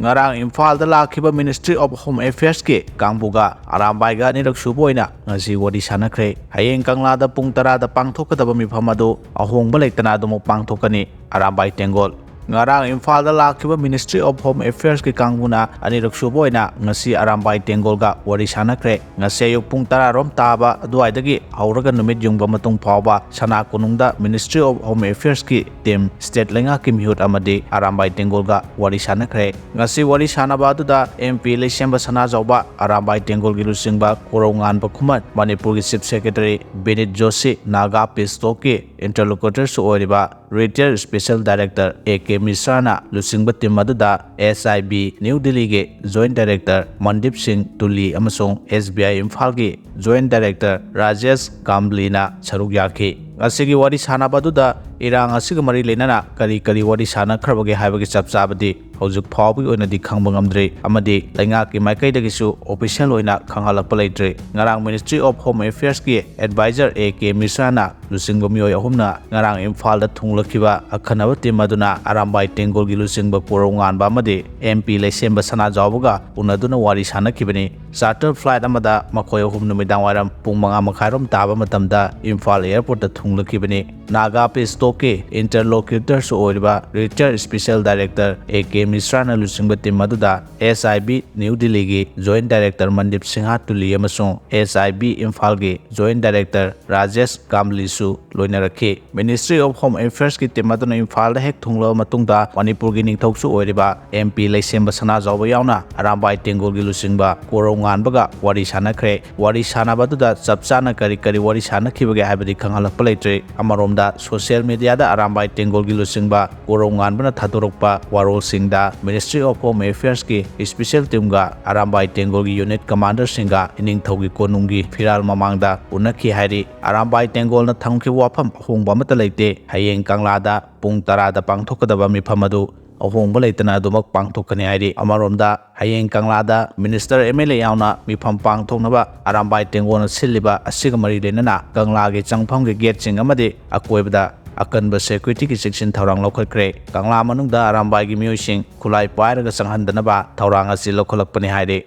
ngarang Imphal da lakhiba Ministry of Home Affairs ki kangbuga Arambai ga nirak suboina ngasi wadi sanakhre Hayeng Kangla da pung 10 da pangthokadaba mifam adu ahongba leitana adumu pangthokani Arambai Tengol ngarang Imphal da lakhiba Ministry of Home Affairs ki kangbuna anirak suboina ngasi Arambai Tengol ga wadi sanakhre ngasi ayuk pung 10 rom taba aduaidagi hauraga numit yungba matung phawba sana kunungda Ministry of Home Affairs ki team state lenga ki mihut amadi Arambai Tengol ga wadi sanakhre ngasi wadi sanaba aduda MP lesemba sana jawba Arambai Tengol gi lusingba korongan ba khumat Manipuri Chief Secretary Benit Joshi Naga Pisto ki interlocutor su oiriba Retired Special Director AK Misrana lusingba team aduda SIB New Delhi ge Joint Director Mandip Singh Tuli amasung SBI Imphal gi Joint Director Rajesh Kamblina saruk yakhi asigi wadi sanabaduda irang asiga mari lenana kari wadi sana khrabage haibagi chapchabadi hojuk phawbi oina di khangba ngamdre amadi lainga ki maikai dagisu official oina khanghalakpa leitre ngarang Ministry of Home Affairs ki advisor AK Misrana lusingba mioi ahumna ngarang Imphal da thunglakhiba akhanaba team aduna Arambai Tengol gi lusingba korongan ba amadi MP lesemba sana jawbuga unaduna wadi sanakhibani charter flight amada makhoi ahum numidang waram pung 5 makhairom taba matamda Imphal airport da thunglakibani Naga Pisto ke interlocutor su oiriba Retired Special Director AK Misrana lusingba team aduda SIB New Delhi gi Joint Director Mandip Singh Tuli amasung SIB Imphal gi Joint Director Rajesh Kamli su loinarakhi Ministry of Home Affairs ki team aduna Imphal da hek thunglo matungda Manipur gi ningthok su oiriba MP leisemba sana jawba yauna Arambai Tengol gi lusingba korongan baga wari sanakhre wari sanabaduda chapchana kari wari sanakhibage haibadi khanghalakpa leitre amaromda social media da Arambai Tengol gi lusingba korongan bana thadorokpa warol singda Ministry of Home Affairs ki special team ga Arambai Tengol gi unit commander singa iningthogi konungi firal mamangda unakhi hairi Arambai Tengol na thangki wafam hongba mata leite Hayeng Kangla da pung 10 da pangthokadaba mifam adu ahongba leitana adumak pangthokani hairi amaromda Hayeng Kangla da Minister MLA yauna mifam pangthoknaba Arambai Tengol na siliba asiga mari lenana Kangla gi changpham gi gate sing amadi akoibada akanba security ki section thorang lokhakre Kangla manungda Arambai gi miosing khulai pairaga sanghandanaba thorang asi lokholakpani haire